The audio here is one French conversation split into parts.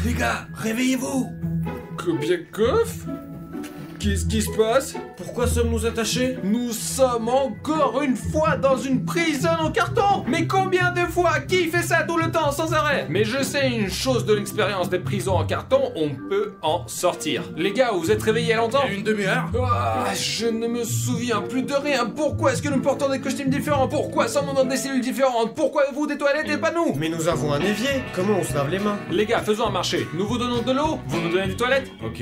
Les gars, réveillez-vous! Kobiakov? Qu'est-ce qui se passe? Pourquoi sommes-nous attachés? Nous sommes encore une fois dans une prison en carton! Mais combien de fois? Qui fait ça tout le temps sans arrêt? Mais je sais une chose de l'expérience des prisons en carton, on peut en sortir. Les gars, vous êtes réveillés il y a longtemps? Il y a une demi-heure. Je ne me souviens plus de rien. Pourquoi est-ce que nous portons des costumes différents? Pourquoi sommes-nous dans des cellules différentes? Pourquoi vous des toilettes et pas nous? Mais nous avons un évier. Comment on se lave les mains? Les gars, faisons un marché. Nous vous donnons de l'eau, vous nous donnez des toilettes? Ok.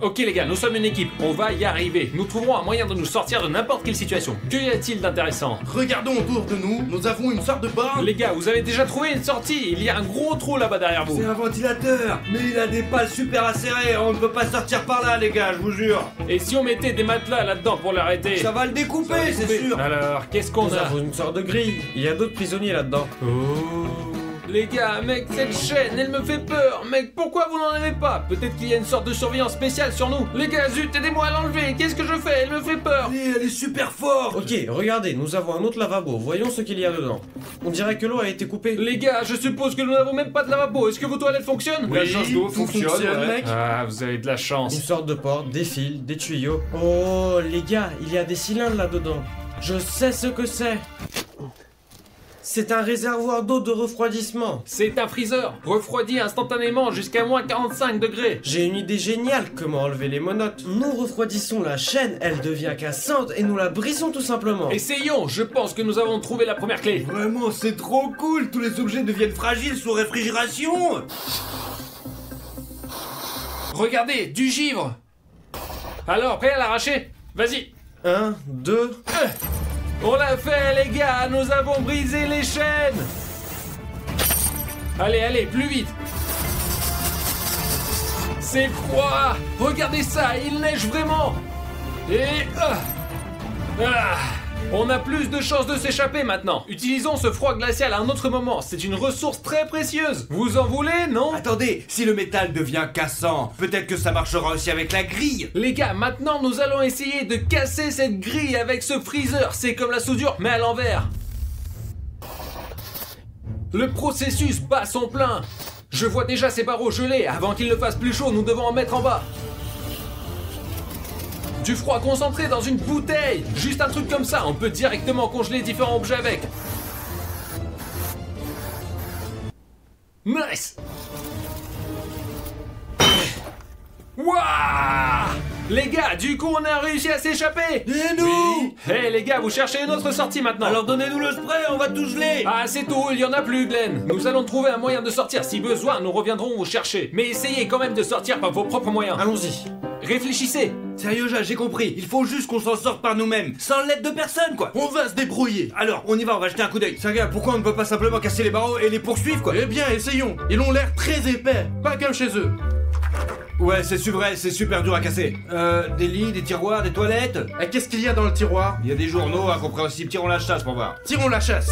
Ok les gars, nous sommes une équipe, on va y arriver. Nous trouverons un moyen de nous sortir de n'importe quelle situation. Que y a-t-il d'intéressant? Regardons autour de nous, nous avons une sorte de borne. Les gars, vous avez déjà trouvé une sortie? Il y a un gros trou là-bas derrière vous. C'est un ventilateur, mais il a des pales super acérées, on ne peut pas sortir par là les gars, je vous jure. Et si on mettait des matelas là-dedans pour l'arrêter? Ça va le découper, c'est sûr. Alors, qu'est-ce qu'on Nous a? avons une sorte de grille. Il y a d'autres prisonniers là-dedans. Les gars, mec, cette chaîne, elle me fait peur. Mec, pourquoi vous n'en avez pas? Peut-être qu'il y a une sorte de surveillance spéciale sur nous. Les gars, zut, aidez-moi à l'enlever. Qu'est-ce que je fais? Elle me fait peur. Elle est super forte. Ok, regardez, nous avons un autre lavabo. Voyons ce qu'il y a dedans. On dirait que l'eau a été coupée. Les gars, je suppose que nous n'avons même pas de lavabo. Est-ce que vos toilettes fonctionnent? Oui, La chasse d'eau tout fonctionne, fonctionne, ouais. mec. Ah, vous avez de la chance. Une sorte de porte, des fils, des tuyaux. Oh, les gars, il y a des cylindres là-dedans. Je sais ce que c'est. C'est un réservoir d'eau de refroidissement. C'est un freezer, refroidi instantanément jusqu'à moins 45 degrés. J'ai une idée géniale, comment enlever les monotes. Nous refroidissons la chaîne, elle devient cassante et nous la brisons tout simplement. Essayons, je pense que nous avons trouvé la première clé. Vraiment, c'est trop cool, tous les objets deviennent fragiles sous réfrigération. Regardez, du givre. Alors, prêt à l'arracher? Vas-y. 1, 2... On l'a fait les gars, nous avons brisé les chaînes. Allez, allez, plus vite. C'est froid. Regardez ça, il neige vraiment. Et... on a plus de chances de s'échapper maintenant. Utilisons ce froid glacial à un autre moment, c'est une ressource très précieuse. Vous en voulez, non? Attendez, si le métal devient cassant, peut-être que ça marchera aussi avec la grille. Les gars, maintenant nous allons essayer de casser cette grille avec ce freezer. C'est comme la soudure, mais à l'envers. Le processus bat son plein. Je vois déjà ces barreaux gelés. Avant qu'il ne fasse plus chaud, nous devons en mettre en bas. Du froid concentré dans une bouteille. Juste un truc comme ça, on peut directement congeler différents objets avec. Nice. Wouah! Les gars, du coup on a réussi à s'échapper. Et nous? Hé les gars, vous cherchez une autre sortie maintenant. Alors donnez-nous le spray, on va tout geler. Ah c'est tout, il y en a plus Glenn. Nous allons trouver un moyen de sortir. Si besoin, nous reviendrons vous chercher. Mais essayez quand même de sortir par vos propres moyens. Allons-y. Réfléchissez. Sérieux, j'ai compris, il faut juste qu'on s'en sorte par nous-mêmes, sans l'aide de personne quoi. On va se débrouiller. Alors, on y va, on va jeter un coup d'œil. Saga, pourquoi on ne peut pas simplement casser les barreaux et les poursuivre quoi? Eh bien, essayons. Ils ont l'air très épais, pas comme chez eux. Ouais, c'est vrai, c'est super dur à casser. Des lits, des tiroirs, des toilettes. Et qu'est-ce qu'il y a dans le tiroir? Il y a des journaux incompréhensibles, tirons la chasse pour voir. Tirons la chasse.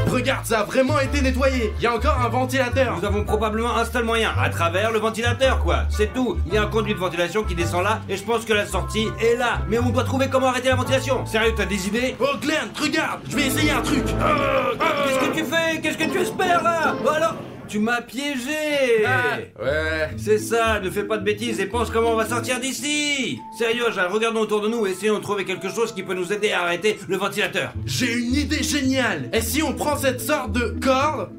Regarde, ça a vraiment été nettoyé. Il y a encore un ventilateur. Nous avons probablement un seul moyen, à travers le ventilateur quoi. C'est tout, il y a un conduit de ventilation qui descend là, et je pense que la sortie est là. Mais on doit trouver comment arrêter la ventilation. Sérieux, t'as des idées? Oh Glenn, regarde, je vais essayer un truc. Qu'est-ce que tu fais? Qu'est-ce que tu espères là? Oh, alors, tu m'as piégé. Ouais. C'est ça, ne fais pas de bêtises et pense comment on va sortir d'ici. Sérieux, regardons autour de nous et essayons de trouver quelque chose qui peut nous aider à arrêter le ventilateur. J'ai une idée géniale. Et si on prend cette sorte de corde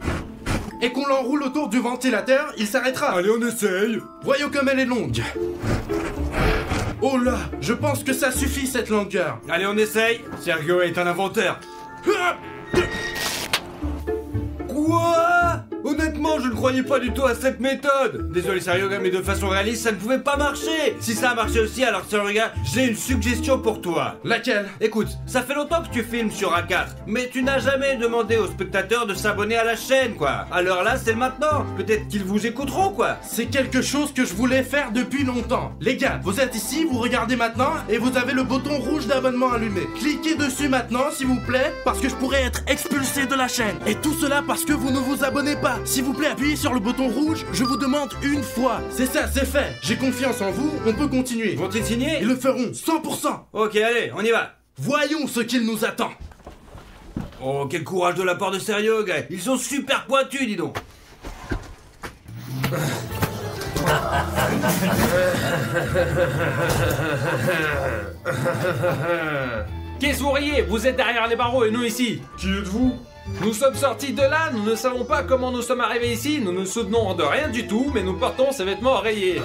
et qu'on l'enroule autour du ventilateur, il s'arrêtera. Allez, on essaye. Voyons comme elle est longue. Oh là, je pense que ça suffit cette longueur. Allez, on essaye. Sergio est un inventeur. Quoi? Honnêtement, je ne croyais pas du tout à cette méthode. Désolé Sergio, mais de façon réaliste, ça ne pouvait pas marcher. Si ça a marché aussi, alors Sergio, j'ai une suggestion pour toi. Laquelle? Écoute, ça fait longtemps que tu filmes sur A4, mais tu n'as jamais demandé aux spectateurs de s'abonner à la chaîne, quoi. Alors là, c'est le maintenant. Peut-être qu'ils vous écouteront, quoi. C'est quelque chose que je voulais faire depuis longtemps. Les gars, vous êtes ici, vous regardez maintenant, et vous avez le bouton rouge d'abonnement allumé. Cliquez dessus maintenant, s'il vous plaît, parce que je pourrais être expulsé de la chaîne. Et tout cela parce que vous ne vous abonnez pas. S'il vous plaît, appuyez sur le bouton rouge, je vous demande une fois. C'est ça, c'est fait. J'ai confiance en vous, on peut continuer. Vont-ils signer? Ils le feront, 100%. Ok, allez, on y va. Voyons ce qu'il nous attend. Oh, quel courage de la part de Seryoga. Ils sont super pointus, dis donc. Qu'est-ce que vous riez? Vous êtes derrière les barreaux et nous ici. Qui êtes-vous? Nous sommes sortis de là, nous ne savons pas comment nous sommes arrivés ici, nous ne souvenons de rien du tout, mais nous portons ces vêtements rayés.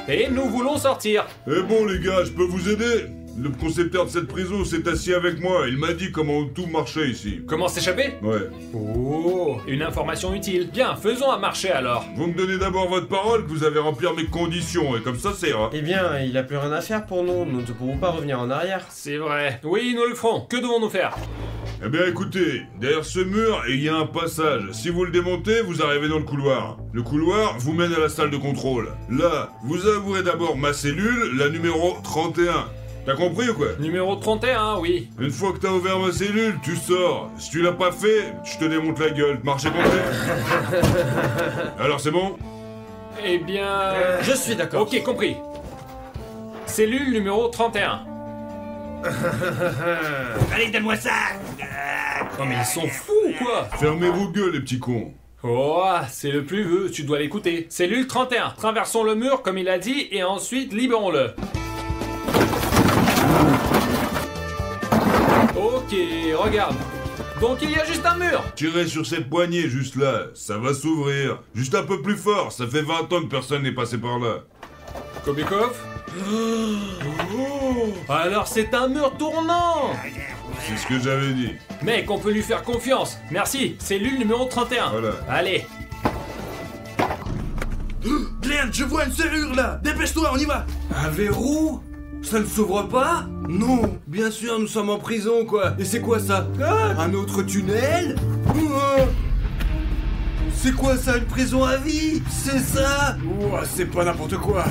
Et nous voulons sortir. Eh bon les gars, je peux vous aider? Le concepteur de cette prison s'est assis avec moi, il m'a dit comment tout marchait ici. Comment s'échapper? Ouais. Oh, une information utile. Bien, faisons un marché alors. Vous me donnez d'abord votre parole que vous allez remplir mes conditions, et comme ça ira. Eh bien, il a plus rien à faire pour nous ne pouvons pas revenir en arrière. C'est vrai. Oui, nous le ferons. Que devons-nous faire? Eh bien écoutez, derrière ce mur, il y a un passage. Si vous le démontez, vous arrivez dans le couloir. Le couloir vous mène à la salle de contrôle. Là, vous avouerez d'abord ma cellule, la numéro 31. T'as compris ou quoi? Numéro 31, oui. Une fois que t'as ouvert ma cellule, tu sors. Si tu l'as pas fait, je te démonte la gueule. Marché complet. Alors c'est bon? Eh bien... Je suis d'accord. Ok, compris. Cellule numéro 31. Allez, donne-moi ça. Oh mais ils sont fous ou quoi? Fermez vos gueules, les petits cons. Oh, c'est le plus vieux, tu dois l'écouter. Cellule 31. Traversons le mur comme il a dit et ensuite libérons-le. Ok, regarde. Donc il y a juste un mur. Tirez sur cette poignée juste là, ça va s'ouvrir. Juste un peu plus fort, ça fait 20 ans que personne n'est passé par là. Kobikov? Oh, alors c'est un mur tournant. C'est ce que j'avais dit. Mec, on peut lui faire confiance. Merci, cellule numéro 31. Voilà. Allez. Glenn, je vois une serrure là. Dépêche-toi, on y va. Un verrou? Ça ne s'ouvre pas? Non. Bien sûr, nous sommes en prison, quoi. Et c'est quoi ça? Un autre tunnel? C'est quoi ça, une prison à vie? C'est ça? Ouah, c'est pas n'importe quoi.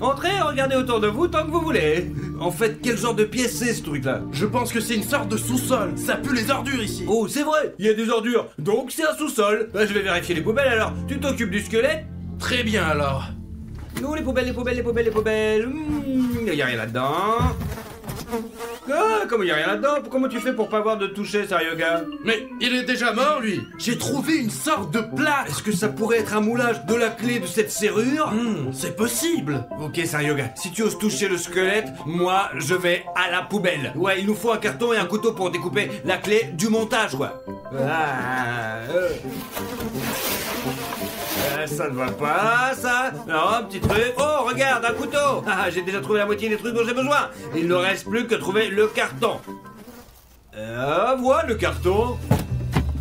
Entrez, regardez autour de vous tant que vous voulez. En fait, quel genre de pièce c'est ce truc-là? Je pense que c'est une sorte de sous-sol. Ça pue les ordures ici. Oh, c'est vrai, il y a des ordures. Donc c'est un sous-sol. Bah, je vais vérifier les poubelles alors. Tu t'occupes du squelette? Très bien alors. Nous, les poubelles. Y a rien là-dedans. Ah, comment y a rien là-dedans? Comment tu fais pour pas avoir de toucher, Seryoga? Mais il est déjà mort lui. J'ai trouvé une sorte de plaque. Est-ce que ça pourrait être un moulage de la clé de cette serrure? C'est possible. Ok, Seryoga, si tu oses toucher le squelette, moi, je vais à la poubelle. Ouais, il nous faut un carton et un couteau pour découper la clé du montage, quoi. Ça ne va pas, ça. Non, un petit truc. Oh, regarde, un couteau. Ah, j'ai déjà trouvé la moitié des trucs dont j'ai besoin. Il ne reste plus que trouver le carton. Voilà le carton.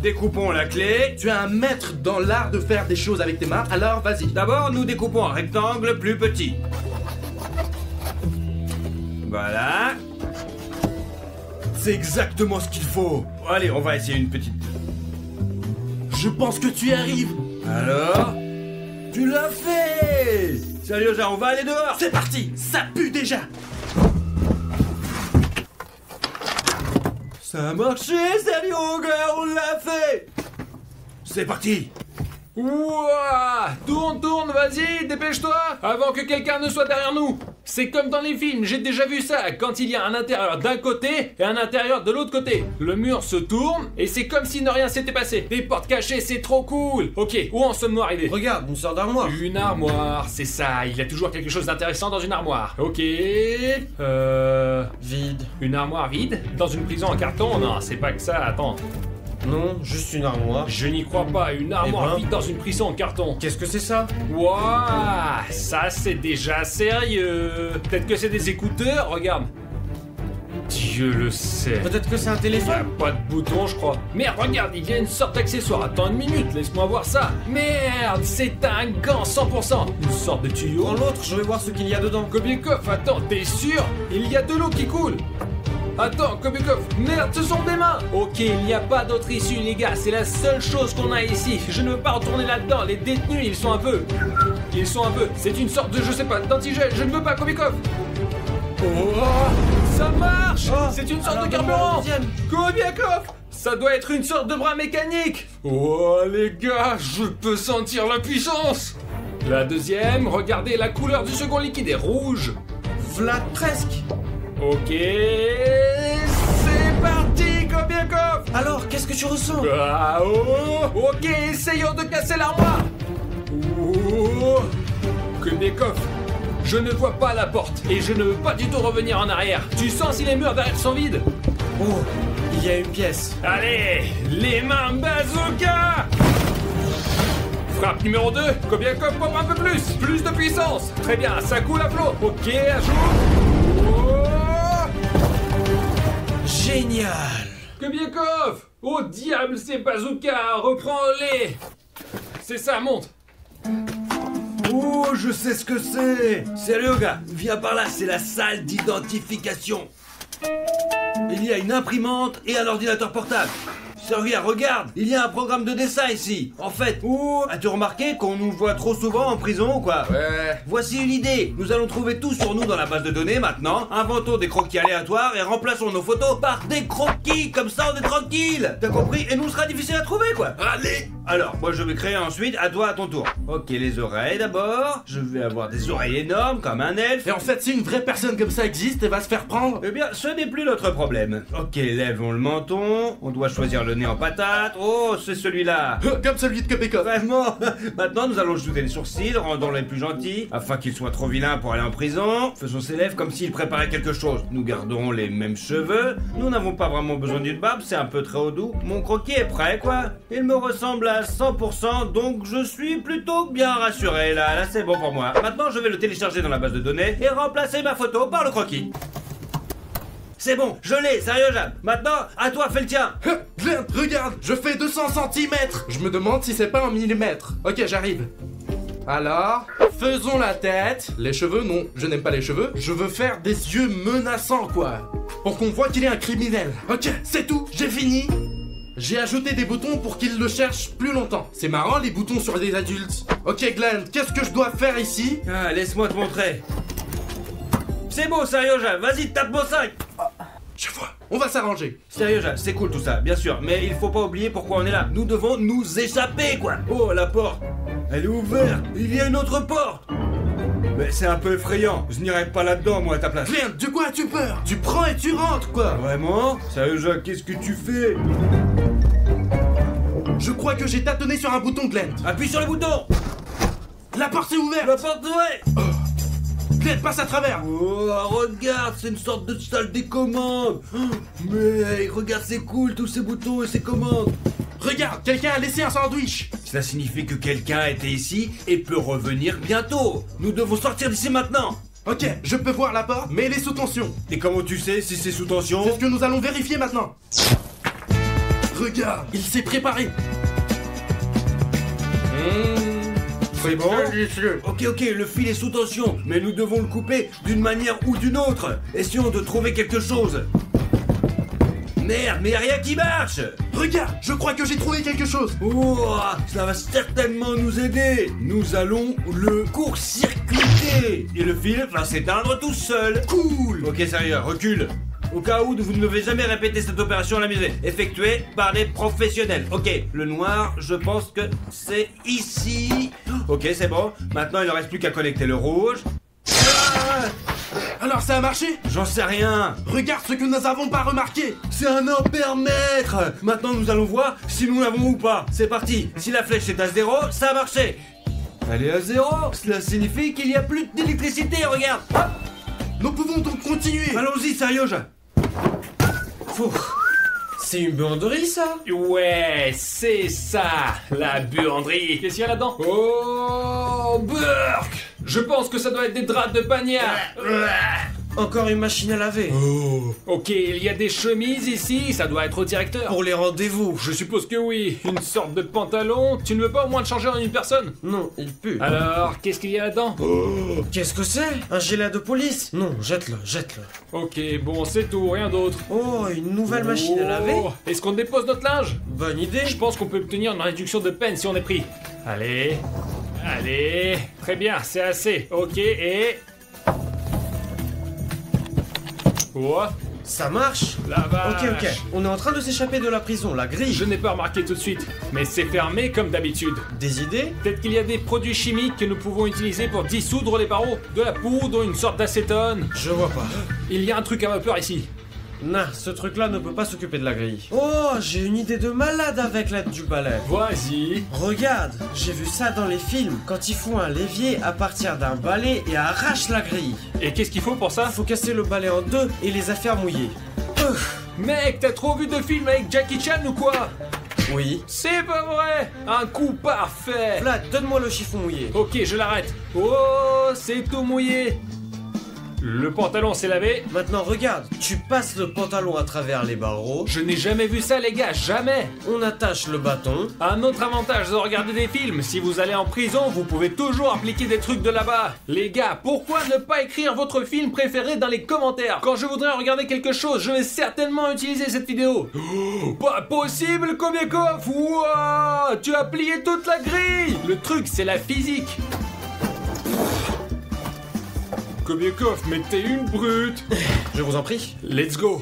Découpons la clé. Tu es un maître dans l'art de faire des choses avec tes mains, alors vas-y. D'abord, nous découpons un rectangle plus petit. Voilà. C'est exactement ce qu'il faut. Allez, on va essayer une petite. Je pense que tu y arrives. Alors? Tu l'as fait! Sérieux, on va aller dehors! C'est parti. Ça pue déjà. Ça a marché, sérieux, gars, on l'a fait! C'est parti! Ouah! Tourne, vas-y, dépêche-toi! Avant que quelqu'un ne soit derrière nous! C'est comme dans les films, j'ai déjà vu ça, quand il y a un intérieur d'un côté et un intérieur de l'autre côté. Le mur se tourne et c'est comme si ne rien s'était passé. Les portes cachées, c'est trop cool! Ok, où en sommes-nous arrivés? Regarde, une sorte d'armoire. Une armoire, c'est ça, il y a toujours quelque chose d'intéressant dans une armoire. Ok, Vide. une armoire vide? Dans une prison en carton? Non, c'est pas que ça, attends. Non, juste une armoire. Je n'y crois pas, une armoire ben. vide dans une prison en carton. Qu'est-ce que c'est ça? Wouah, ça c'est déjà sérieux. Peut-être que c'est des écouteurs, regarde. Dieu le sait. Peut-être que c'est un Il y a téléphone? pas de bouton, je crois. Merde, regarde, il y a une sorte d'accessoire. Attends une minute, laisse-moi voir ça. Merde, c'est un gant 100%. Une sorte de tuyau. Prends l'autre, je vais voir ce qu'il y a dedans. Kobikov, attends, t'es sûr? Il y a de l'eau qui coule. Attends, Kobikov, merde, ce sont des mains. Ok, il n'y a pas d'autre issue, les gars, c'est la seule chose qu'on a ici. Je ne veux pas retourner là-dedans, les détenus, ils sont un peu... C'est une sorte de, je sais pas, d'antigel, je ne veux pas, Kobikov. Oh, ça marche. C'est une sorte alors, de carburant. donne-moi Kobikov, ça doit être une sorte de bras mécanique. Oh, les gars, je peux sentir la puissance. La deuxième, regardez, la couleur du second liquide est rouge. V'là presque. Ok, c'est parti, Kobikov. Alors, qu'est-ce que tu ressens? Ah, oh, ok, essayons de casser l'armoire. Oh, Kubekov, je ne vois pas la porte et je ne veux pas du tout revenir en arrière. Tu sens si les murs derrière sont vides? Oh, il y a une pièce. Allez, les mains bazooka! Frappe numéro 2, Kubekov, pompe un peu plus. Plus de puissance. Très bien, ça coule à flot. Ok, ajoute. Oh, Génial. Kubekov! Oh diable, ces bazookas! Reprends-les! C'est ça, monte! Oh, je sais ce que c'est. Sérieux, gars, viens par là, c'est la salle d'identification. Il y a une imprimante et un ordinateur portable. Sérieux, regarde, il y a un programme de dessin ici. En fait, as-tu remarqué qu'on nous voit trop souvent en prison ou quoi? Ouais. Voici une idée. Nous allons trouver tout sur nous dans la base de données maintenant. Inventons des croquis aléatoires et remplaçons nos photos par des croquis. Comme ça, on est tranquille. T'as compris? Et nous, ce sera difficile à trouver, quoi. Allez. Alors, moi, je vais créer ensuite. À toi, à ton tour. Ok, les oreilles d'abord. Je vais avoir des oreilles énormes comme un elfe. Et en fait, si une vraie personne comme ça existe et va se faire prendre... Eh bien, ce n'est plus notre problème. Ok, lèvons le menton. On doit choisir le nez en patate. Oh, c'est celui-là. Comme celui de Kubekov. Vraiment. Maintenant, nous allons ajouter les sourcils, rendons-les plus gentils, afin qu'ils soient trop vilains pour aller en prison. Faisons ses lèvres comme s'il préparait quelque chose. Nous garderons les mêmes cheveux. Nous n'avons pas vraiment besoin d'une barbe, c'est un peu très haut doux. Mon croquis est prêt, quoi. Il me ressemble à 100%, donc je suis plutôt bien rassuré. Là, c'est bon pour moi. Maintenant, je vais le télécharger dans la base de données et remplacer ma photo par le croquis. C'est bon, je l'ai, sérieux, Jam. Maintenant, à toi, fais le tien. Glenn, regarde, je fais 200 cm. Je me demande si c'est pas en millimètres. Ok, j'arrive. Alors, faisons la tête. Les cheveux, non, je n'aime pas les cheveux. Je veux faire des yeux menaçants, quoi. Pour qu'on voit qu'il est un criminel. Ok, c'est tout, j'ai fini. J'ai ajouté des boutons pour qu'il le cherche plus longtemps. C'est marrant, les boutons sur des adultes. Ok, Glenn, qu'est-ce que je dois faire ici? Ah, laisse-moi te montrer. C'est bon, sérieux, Jam. Vas-y, tape mon 5. Je vois, on va s'arranger. Sérieux, Jam, c'est cool tout ça, bien sûr. Mais il faut pas oublier pourquoi on est là. Nous devons nous échapper, quoi. Oh, la porte. Elle est ouverte. Il y a une autre porte. Mais c'est un peu effrayant. Je n'irai pas là-dedans, moi, à ta place. Glenn, de quoi as-tu peur? Tu prends et tu rentres, quoi. Vraiment? Sérieux, Jacques, qu'est-ce que tu fais? Je crois que j'ai tâtonné sur un bouton, Glenn. Appuie sur le bouton. La porte est ouverte. La porte est ouverte. Glenn, passe à travers. Oh, regarde, c'est une sorte de salle des commandes. Oh, mais regarde, c'est cool, tous ces boutons et ces commandes. Regarde, quelqu'un a laissé un sandwich. Cela signifie que quelqu'un était ici et peut revenir bientôt. Nous devons sortir d'ici maintenant. Ok, je peux voir la porte, mais elle est sous tension. Et comment tu sais si c'est sous tension? C'est ce que nous allons vérifier maintenant. Regarde, il s'est préparé. C'est bon? Ok, le fil est sous tension, mais nous devons le couper d'une manière ou d'une autre. Essayons de trouver quelque chose. Merde, mais y a rien qui marche. Regarde, je crois que j'ai trouvé quelque chose. Oh, ça va certainement nous aider. Nous allons le court-circuiter. Et le fil va s'éteindre tout seul. Cool. Ok, sérieux, recule. Au cas où vous ne devez jamais répéter cette opération à la maison, effectuée par des professionnels. Ok, le noir, je pense que c'est ici. Ok, c'est bon. Maintenant, il ne reste plus qu'à connecter le rouge. Ah, Alors ça a marché? j'en sais rien. Regarde ce que nous n'avons pas remarqué. C'est un ampère-mètre. Maintenant, nous allons voir si nous l'avons ou pas. C'est parti. Si la flèche est à 0, ça a marché. Elle est à 0. Cela signifie qu'il n'y a plus d'électricité, regarde. Hop. Nous pouvons donc continuer. Allons-y, sérieux, C'est une buanderie, ça? Ouais, c'est ça, la buanderie. Qu'est-ce qu'il y a là-dedans? Oh, Burk! Je pense que ça doit être des draps de pagnard. Encore une machine à laver. Ok, il y a des chemises ici, ça doit être au directeur. Pour les rendez-vous. Je suppose que oui. Une sorte de pantalon. Tu ne veux pas au moins le changer en une personne? Non, il pue. Alors, qu'est-ce qu'il y a là-dedans? Qu'est-ce que c'est? Un gilet de police? Non, jette-le, jette-le. Ok, bon, c'est tout, rien d'autre. Oh, une nouvelle machine à laver? Est-ce qu'on dépose notre linge? Bonne idée. Je pense qu'on peut obtenir une réduction de peine si on est pris. Allez, allez, très bien, c'est assez. Ok, et... Oh, Ça marche? la vache. Ok, on est en train de s'échapper de la prison, la grille. Je n'ai pas remarqué tout de suite, mais c'est fermé comme d'habitude. Des idées? Peut-être qu'il y a des produits chimiques que nous pouvons utiliser pour dissoudre les barreaux. De la poudre, une sorte d'acétone. Je vois pas. Il y a un truc à vapeur ici. Non, ce truc-là ne peut pas s'occuper de la grille. Oh, j'ai une idée de malade avec l'aide du balai. Vas-y. Regarde, j'ai vu ça dans les films, quand ils font un levier à partir d'un balai et arrachent la grille. Et qu'est-ce qu'il faut pour ça? Faut casser le balai en deux et les affaires mouillées. Mec, t'as trop vu de films avec Jackie Chan ou quoi? Oui. C'est pas vrai! Un coup parfait! Vlad, donne-moi le chiffon mouillé. Ok, je l'arrête. Oh, c'est tout mouillé. Le pantalon s'est lavé. Maintenant regarde, tu passes le pantalon à travers les barreaux, Je n'ai jamais vu ça, les gars, jamais. on attache le bâton. Un autre avantage de regarder des films, si vous allez en prison, vous pouvez toujours appliquer des trucs de là-bas. Les gars, pourquoi ne pas écrire votre film préféré dans les commentaires? Quand je voudrais regarder quelque chose, je vais certainement utiliser cette vidéo. Oh, pas possible, Kobiekov! Wouah! Tu as plié toute la grille! Le truc, c'est la physique. Kobiekov, mais t'es une brute! Je vous en prie. Let's go!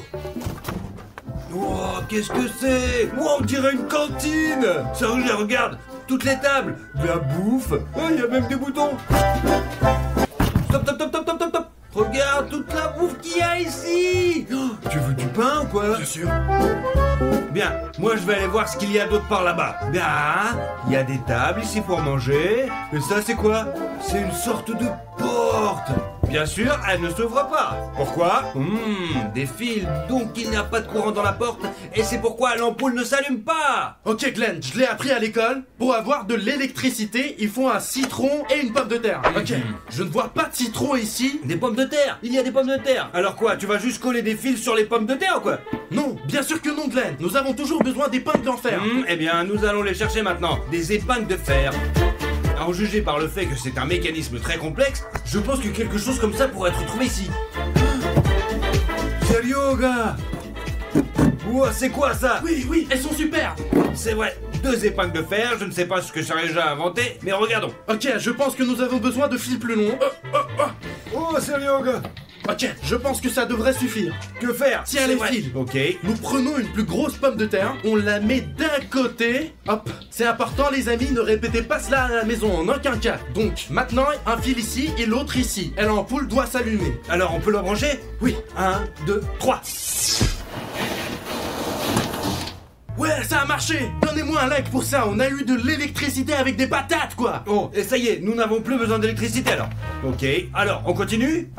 Oh, qu'est-ce que c'est? Oh, on dirait une cantine. Sérieux, regarde, toutes les tables, de la bouffe, il y a même des boutons. Stop, stop, stop, stop, stop, stop, stop. Regarde toute la bouffe qu'il y a ici. Oh, tu veux du pain ou quoi? Bien sûr. Bien, moi je vais aller voir ce qu'il y a d'autre par là-bas. Bien, il y a des tables ici pour manger. Et ça c'est quoi? C'est une sorte de porte. Bien sûr, elle ne s'ouvre pas. Pourquoi? Des fils, donc il n'y a pas de courant dans la porte. Et c'est pourquoi l'ampoule ne s'allume pas. Ok Glenn, je l'ai appris à l'école. Pour avoir de l'électricité, il faut un citron et une pomme de terre. Ok, je ne vois pas de citron ici. Des pommes de terre. Il y a des pommes de terre. Alors quoi, tu vas juste coller des fils sur les pommes de terre ou quoi? Non, bien sûr que non Glenn. Nous avons toujours besoin d'épingles en fer. Eh bien, nous allons les chercher maintenant. Des épingles de fer. À en juger par le fait que c'est un mécanisme très complexe, je pense que quelque chose comme ça pourrait être trouvé ici. Sérieux, gars? Ouah, c'est quoi ça? Oui, oui, elles sont super. C'est vrai, 2 épingles de fer, je ne sais pas ce que j'aurais déjà inventé, mais regardons. Ok, je pense que nous avons besoin de fils plus longs. Oh, sérieux, gars? Ok, je pense que ça devrait suffire. Que faire? Tiens, C'est les vrai. fils. Ok. Nous prenons une plus grosse pomme de terre, on la met d'un côté. Hop, c'est important les amis, ne répétez pas cela à la maison en aucun cas. Donc, maintenant, un fil ici et l'autre ici. Et l'ampoule doit s'allumer. Alors, on peut le brancher? Oui. 1, 2, 3. Ouais, ça a marché. Donnez-moi un like pour ça, on a eu de l'électricité avec des patates, quoi. Oh, et ça y est, nous n'avons plus besoin d'électricité alors. Ok, alors, on continue?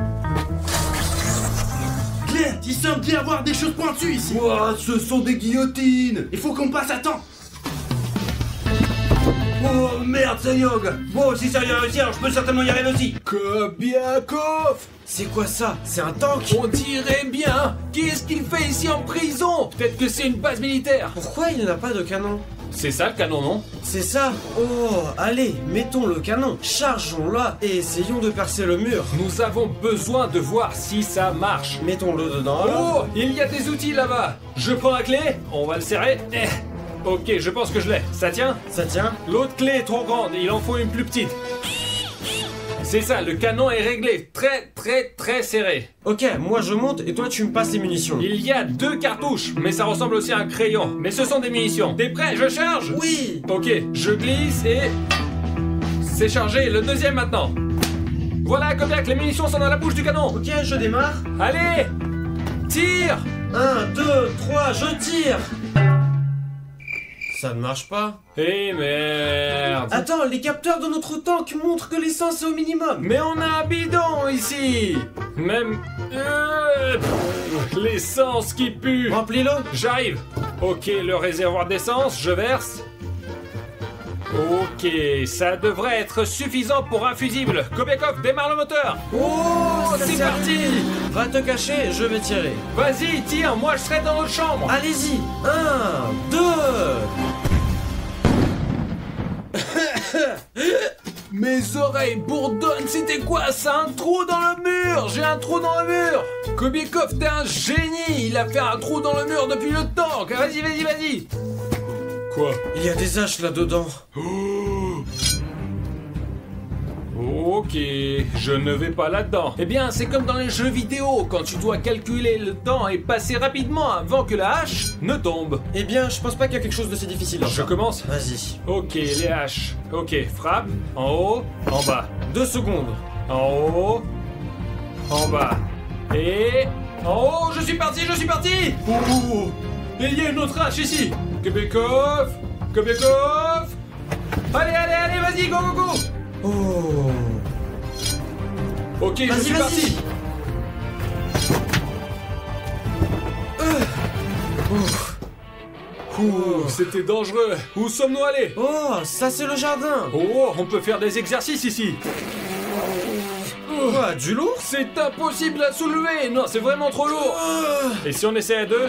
Glenn, il semble y avoir des choses pointues ici. Ouah, ce sont des guillotines. Il faut qu'on passe à temps. Oh merde, c'est Yog. Bon, si ça y a réussi, alors je peux certainement y arriver aussi. Kobiekov! C'est quoi ça? C'est un tank? On dirait bien! Qu'est-ce qu'il fait ici en prison? Peut-être que c'est une base militaire! Pourquoi il n'a pas de canon? C'est ça le canon, non? C'est ça? Oh, allez, mettons le canon, chargeons-la et essayons de percer le mur. Nous avons besoin de voir si ça marche. Mettons-le dedans. Oh! Il y a des outils là-bas! Je prends la clé, on va le serrer. Ok, je pense que je l'ai. Ça tient? Ça tient? L'autre clé est trop grande, il en faut une plus petite. C'est ça, le canon est réglé. Très serré. Ok, moi je monte et toi tu me passes les munitions. Il y a 2 cartouches, mais ça ressemble aussi à un crayon. Mais ce sont des munitions. T'es prêt? Je charge? Oui! Ok, je glisse et... C'est chargé, le deuxième maintenant. Voilà, Kobiak, les munitions sont dans la bouche du canon. Ok, je démarre. Allez! Tire! 1, 2, 3, je tire! Ça ne marche pas. Eh merde! Attends, les capteurs de notre tank montrent que l'essence est au minimum. Mais on a un bidon ici! Même... l'essence qui pue! Remplis-le. J'arrive! Ok, le réservoir d'essence, je verse. Ok, ça devrait être suffisant pour un fusible. Kobiekov, démarre le moteur! Oh, c'est parti! Va te cacher, je vais tirer. Vas-y, tire, moi je serai dans l'autre chambre! Allez-y. 1, 2... Mes oreilles bourdonnent, c'était quoi ça? Un trou dans le mur! J'ai un trou dans le mur! Kobiekov, t'es un génie! Il a fait un trou dans le mur depuis le tank! Vas-y! Quoi? Il y a des haches là-dedans. Ok, je ne vais pas là-dedans. Eh bien, c'est comme dans les jeux vidéo, quand tu dois calculer le temps et passer rapidement avant que la hache ne tombe. Eh bien, je pense pas qu'il y a quelque chose de si difficile. Je commence? Vas-y. Ok, les haches. Ok, frappe. En haut, en bas. 2 secondes. En haut, en bas. Et... En haut, je suis parti. Oh, et il y a une autre hache ici. Kebekov. Allez, vas-y, go. Oh. Ok, je Vas-y, suis vas-y. parti. Ouh, c'était dangereux. Où sommes-nous allés? Oh, ça c'est le jardin. Oh, on peut faire des exercices ici. Quoi, du lourd? C'est impossible à soulever. Non, c'est vraiment trop lourd. Et si on essaie à deux?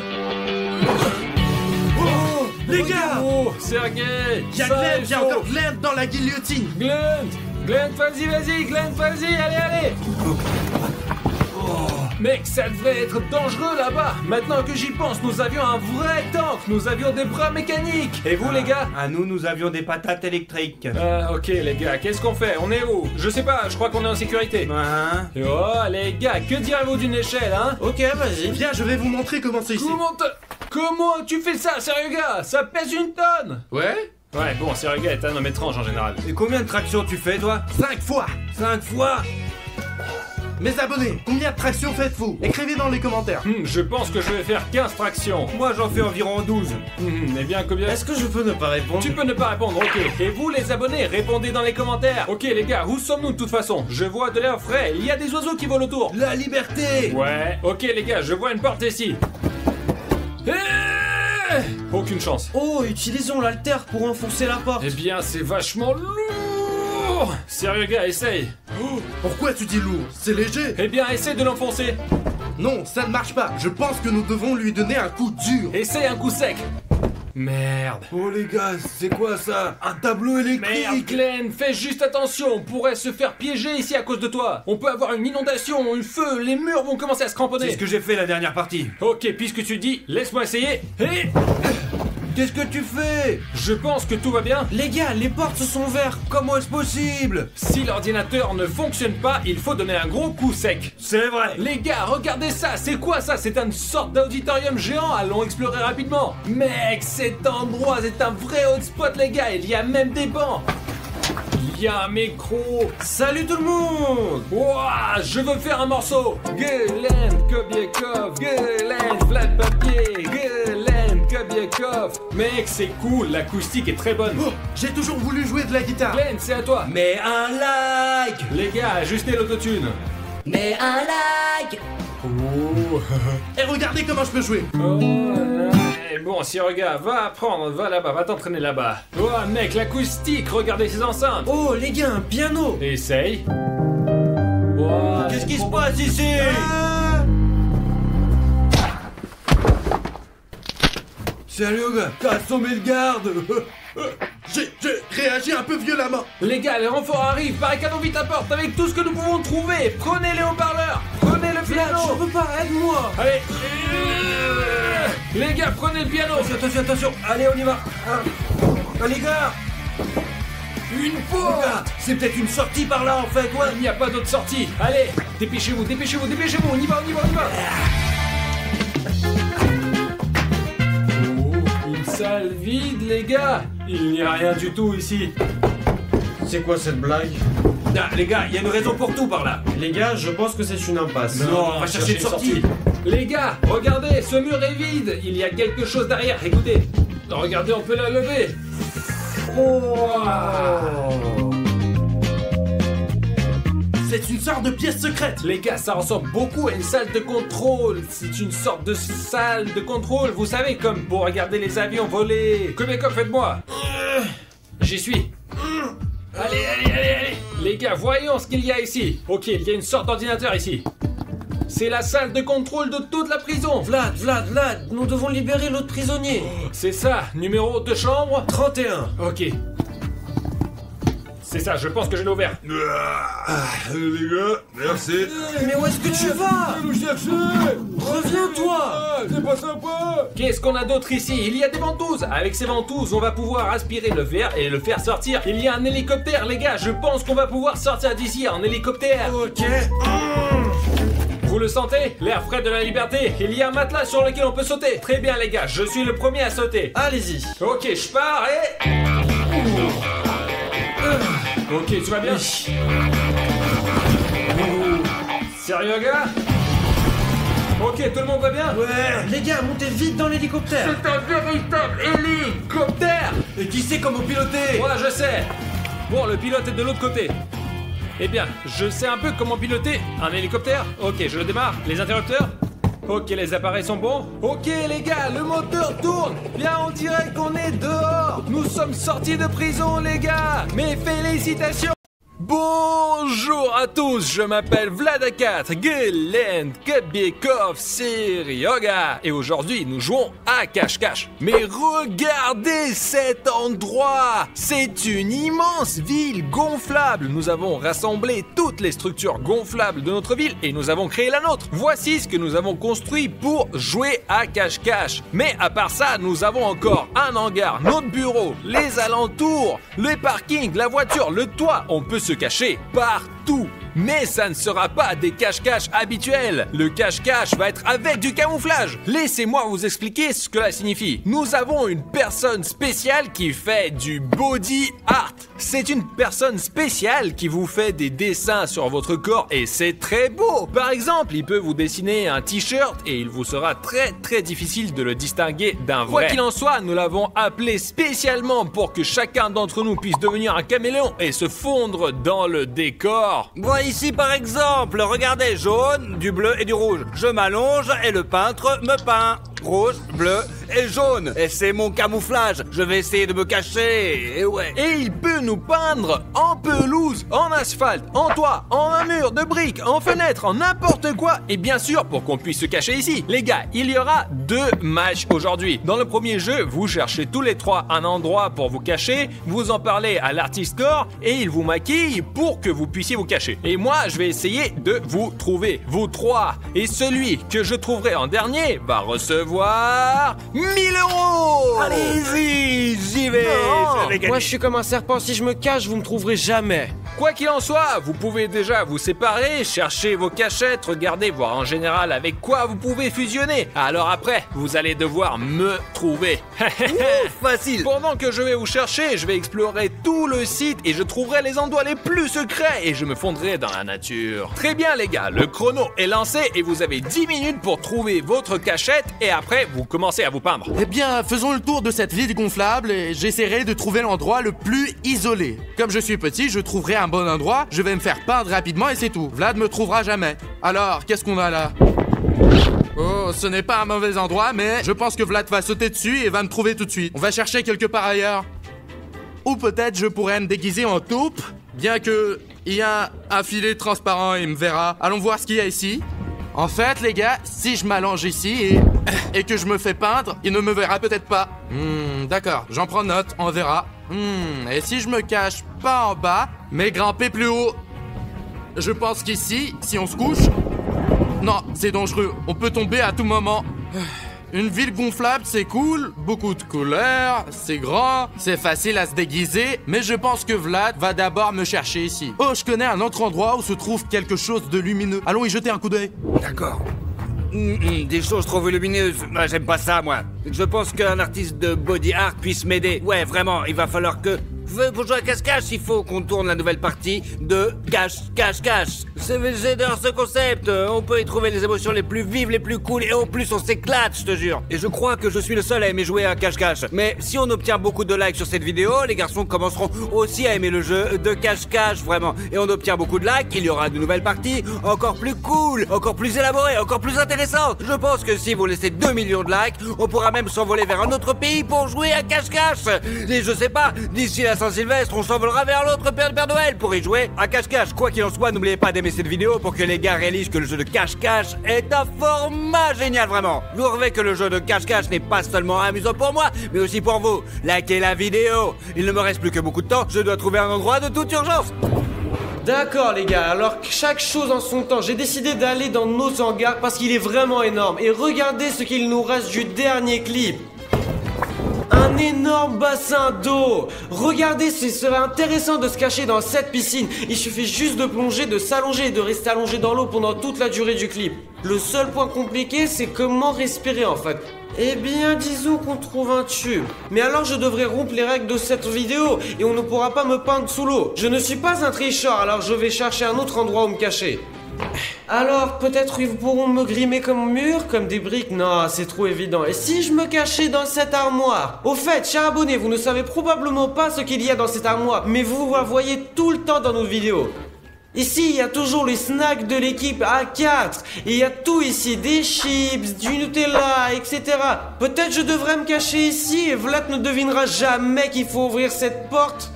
Oh, les gars! Oh, Sergei. Y'a Glenn, y'a encore Glenn dans la guillotine! Glenn, vas-y, Glenn, allez. Mec, ça devait être dangereux là-bas. Maintenant que j'y pense, nous avions un vrai tank. Nous avions des bras mécaniques. Et vous, les gars? Nous avions des patates électriques. Ok, les gars, qu'est-ce qu'on fait? On est où? Je sais pas, je crois qu'on est en sécurité. Hein? Oh, les gars, que direz-vous d'une échelle, hein? Ok, vas-y. Viens, je vais vous montrer comment c'est ici. Comment tu fais ça, sérieux gars? Ça pèse une tonne. Ouais? Ouais, bon, sérieux gars est un homme étrange en général. Et combien de tractions tu fais, toi? 5 fois! 5 fois? Mes abonnés, combien de tractions faites-vous? Écrivez dans les commentaires. Je pense que je vais faire 15 tractions. Moi, j'en fais environ 12. Eh bien, combien? Est-ce que je peux ne pas répondre? Tu peux ne pas répondre, ok. Et vous, les abonnés, répondez dans les commentaires. Ok, les gars, où sommes-nous de toute façon? Je vois de l'air frais, il y a des oiseaux qui volent autour. La liberté! Ouais, ok, les gars, je vois une porte ici. Aucune chance. Oh, utilisons l'alter pour enfoncer la porte. Eh bien, c'est vachement lourd. Sérieux gars, essaye. Pourquoi tu dis lourd? C'est léger. Eh bien, essaye de l'enfoncer. Non, ça ne marche pas. Je pense que nous devons lui donner un coup dur. Essaye un coup sec. Merde. Oh les gars, c'est quoi ça? Un tableau Merde, électrique! Glenn, fais juste attention, on pourrait se faire piéger ici à cause de toi. On peut avoir une inondation, un feu, les murs vont commencer à se cramponner. C'est ce que j'ai fait la dernière partie. Ok, puisque tu dis, laisse-moi essayer. Et Qu'est-ce que tu fais? je pense que tout va bien. Les gars, les portes se sont ouvertes. Comment est-ce possible? Si l'ordinateur ne fonctionne pas, il faut donner un gros coup sec. C'est vrai! Les gars, regardez ça, c'est quoi ça? C'est une sorte d'auditorium géant, allons explorer rapidement. Mec, cet endroit, c'est un vrai hotspot les gars, il y a même des bancs. Il y a un micro. Salut tout le monde. Ouah, je veux faire un morceau. Glenn Kobiekov, Glenn flat papier, Glenn Kobiekov. Mec, c'est cool, l'acoustique est très bonne. Oh, j'ai toujours voulu jouer de la guitare. Glenn, c'est à toi. Mais un like! Les gars, ajustez l'autotune. Mais un like. Oh. Et regardez comment je peux jouer. Bon, si regarde, va apprendre, va là-bas, va t'entraîner là-bas. Oh mec, l'acoustique, regardez ces enceintes. Oh les gars, un piano. Essaye. Wow. Qu'est-ce qui se passe ici? Sérieux gars, t'as assommé le garde! J'ai réagi un peu violemment. Les gars, les renforts arrivent, barricadons vite la porte avec tout ce que nous pouvons trouver. Prenez les haut-parleurs, prenez le Vlad, piano. je peux pas, aide-moi. Allez. Les gars, prenez le piano. Attention, allez on y va! Les gars! Une fois. Regarde, c'est peut-être une sortie par là en fait, ouais! Il n'y a pas d'autre sortie. Allez, dépêchez-vous, on y va. Oh, une salle vide, les gars. Il n'y a rien du tout ici. C'est quoi cette blague? Ah, les gars, il y a une raison pour tout par là! Les gars, je pense que c'est une impasse. Non, on va chercher une sortie! Les gars, regardez, ce mur est vide. Il y a quelque chose derrière, écoutez. Regardez, on peut la lever. Oh. C'est une sorte de pièce secrète. Les gars, ça ressemble beaucoup à une salle de contrôle. C'est une sorte de salle de contrôle, vous savez, comme pour regarder les avions voler. Kobekov, faites-moi. J'y suis. Allez. Les gars, voyons ce qu'il y a ici. Ok, il y a une sorte d'ordinateur ici. C'est la salle de contrôle de toute la prison. Vlad, nous devons libérer l'autre prisonnier. C'est ça, numéro de chambre 31. Ok. C'est ça, je pense que je l'ai ouvert. Les gars, merci. Mais où est-ce que tu vas? Nous chercher! Reviens-toi. C'est pas sympa! Qu'est-ce qu'on a d'autre ici? Il y a des ventouses. Avec ces ventouses, on va pouvoir aspirer le verre et le faire sortir. Il y a un hélicoptère, les gars. Je pense qu'on va pouvoir sortir d'ici en hélicoptère. Ok. Vous le sentez? L'air frais de la liberté. Il y a un matelas sur lequel on peut sauter. Très bien, les gars. Je suis le premier à sauter. Allez-y. Ok, je pars et... Ok, tu vas bien? Sérieux, gars? Ok, tout le monde va bien? Ouais. Les gars, montez vite dans l'hélicoptère. C'est un véritable hélicoptère! Et qui sait comment piloter? Moi, je sais. Bon, le pilote est de l'autre côté. Eh bien, je sais un peu comment piloter un hélicoptère. Ok, je le démarre. Les interrupteurs? Ok, les appareils sont bons. Ok, les gars, le moteur tourne. Bien, on dirait qu'on est dehors. Nous sommes sortis de prison, les gars. Mes félicitations. Bonjour à tous, je m'appelle Vladakat Gelend Kabekov Serioga et aujourd'hui nous jouons à cache-cache. Mais regardez cet endroit! C'est une immense ville gonflable. Nous avons rassemblé toutes les structures gonflables de notre ville et nous avons créé la nôtre. Voici ce que nous avons construit pour jouer à cache-cache. Mais à part ça, nous avons encore un hangar, notre bureau, les alentours, les parkings, la voiture, le toit. On peut se cacher partout. Mais ça ne sera pas des cache-cache habituels. Le cache-cache va être avec du camouflage. Laissez-moi vous expliquer ce que cela signifie. Nous avons une personne spéciale qui fait du body art. C'est une personne spéciale qui vous fait des dessins sur votre corps et c'est très beau. Par exemple, il peut vous dessiner un t-shirt et il vous sera très difficile de le distinguer d'un vrai. Quoi qu'il en soit, nous l'avons appelé spécialement pour que chacun d'entre nous puisse devenir un caméléon et se fondre dans le décor. Moi ici par exemple, regardez, jaune, du bleu et du rouge. Je m'allonge et le peintre me peint. Rouge, bleu et jaune. Et c'est mon camouflage. Je vais essayer de me cacher. Et ouais. Et il peut nous peindre en pelouse, en asphalte, en toit, en un mur de briques, en fenêtre, en n'importe quoi. Et bien sûr, pour qu'on puisse se cacher ici. Les gars, il y aura 2 matchs aujourd'hui. Dans le premier jeu, vous cherchez tous les 3 un endroit pour vous cacher. Vous en parlez à l'artiste core et il vous maquille pour que vous puissiez vous cacher. Et moi, je vais essayer de vous trouver, vous 3. Et celui que je trouverai en dernier va recevoir 1000 €. Allez-y, j'y vais. Non, Je vais gagner. moi je suis comme un serpent, si je me cache, vous me trouverez jamais. Quoi qu'il en soit, vous pouvez déjà vous séparer, chercher vos cachettes, regarder, voir en général avec quoi vous pouvez fusionner. Alors après, vous allez devoir me trouver. Facile. Pendant que je vais vous chercher, je vais explorer tout le site et je trouverai les endroits les plus secrets et je me fondrai dans la nature. Très bien les gars, le chrono est lancé et vous avez 10 minutes pour trouver votre cachette et après vous commencez à vous peindre. Eh bien, faisons le tour de cette ville gonflable et j'essaierai de trouver l'endroit le plus isolé. Comme je suis petit, je trouverai un bon endroit, je vais me faire peindre rapidement et c'est tout. Vlad me trouvera jamais. Alors, qu'est-ce qu'on a là? Oh, ce n'est pas un mauvais endroit, mais je pense que Vlad va sauter dessus et va me trouver tout de suite. On va chercher quelque part ailleurs. Ou peut-être je pourrais me déguiser en taupe, bien que il y a un filet transparent et il me verra. Allons voir ce qu'il y a ici. En fait, les gars, si je m'allonge ici et que je me fais peindre, il ne me verra peut-être pas. D'accord, j'en prends note, on verra. Et si je me cache pas en bas, mais grimper plus haut? Je pense qu'ici, si on se couche... Non, c'est dangereux, on peut tomber à tout moment. Une ville gonflable, c'est cool, beaucoup de couleurs, c'est grand, c'est facile à se déguiser, mais je pense que Vlad va d'abord me chercher ici. Oh, je connais un autre endroit où se trouve quelque chose de lumineux. Allons y jeter un coup d'œil. D'accord. Des choses trop volumineuses. Ah, j'aime pas ça, moi. Je pense qu'un artiste de body art puisse m'aider. Ouais, vraiment, il va falloir que... Pour jouer à cache-cache, il faut qu'on tourne la nouvelle partie de cache-cache-cache. J'adore ce concept. On peut y trouver les émotions les plus vives, les plus cool, et en plus on s'éclate, je te jure. Et je crois que je suis le seul à aimer jouer à cache-cache. Mais si on obtient beaucoup de likes sur cette vidéo, les garçons commenceront aussi à aimer le jeu de cache-cache, vraiment. Et on obtient beaucoup de likes, il y aura de nouvelles parties encore plus cool, encore plus élaborées, encore plus intéressantes. Je pense que si vous laissez 2 millions de likes, on pourra même s'envoler vers un autre pays pour jouer à cache-cache. Et je sais pas, d'ici la Saint-Sylvestre, on s'envolera vers l'autre Père Noël pour y jouer à cache-cache. Quoi qu'il en soit, n'oubliez pas d'aimer cette vidéo pour que les gars réalisent que le jeu de cache-cache est un format génial, vraiment. Vous verrez que le jeu de cache-cache n'est pas seulement amusant pour moi, mais aussi pour vous. Likez la vidéo. Il ne me reste plus que beaucoup de temps, je dois trouver un endroit de toute urgence. D'accord les gars, alors chaque chose en son temps. J'ai décidé d'aller dans nos hangars parce qu'il est vraiment énorme. Et regardez ce qu'il nous reste du dernier clip. Un énorme bassin d'eau. Regardez, ce serait intéressant de se cacher dans cette piscine. Il suffit juste de plonger, de s'allonger et de rester allongé dans l'eau pendant toute la durée du clip. Le seul point compliqué, c'est comment respirer en fait. Eh bien, disons qu'on trouve un tube. Mais alors je devrais rompre les règles de cette vidéo et on ne pourra pas me peindre sous l'eau. Je ne suis pas un tricheur, alors je vais chercher un autre endroit où me cacher. Alors, peut-être ils pourront me grimer comme mur, comme des briques? Non, c'est trop évident. Et si je me cachais dans cette armoire? Au fait, chers abonnés, vous ne savez probablement pas ce qu'il y a dans cette armoire, mais vous la voyez tout le temps dans nos vidéos. Ici, il y a toujours les snacks de l'équipe A4. Et il y a tout ici, des chips, du Nutella, etc. Peut-être je devrais me cacher ici et Vlad ne devinera jamais qu'il faut ouvrir cette porte.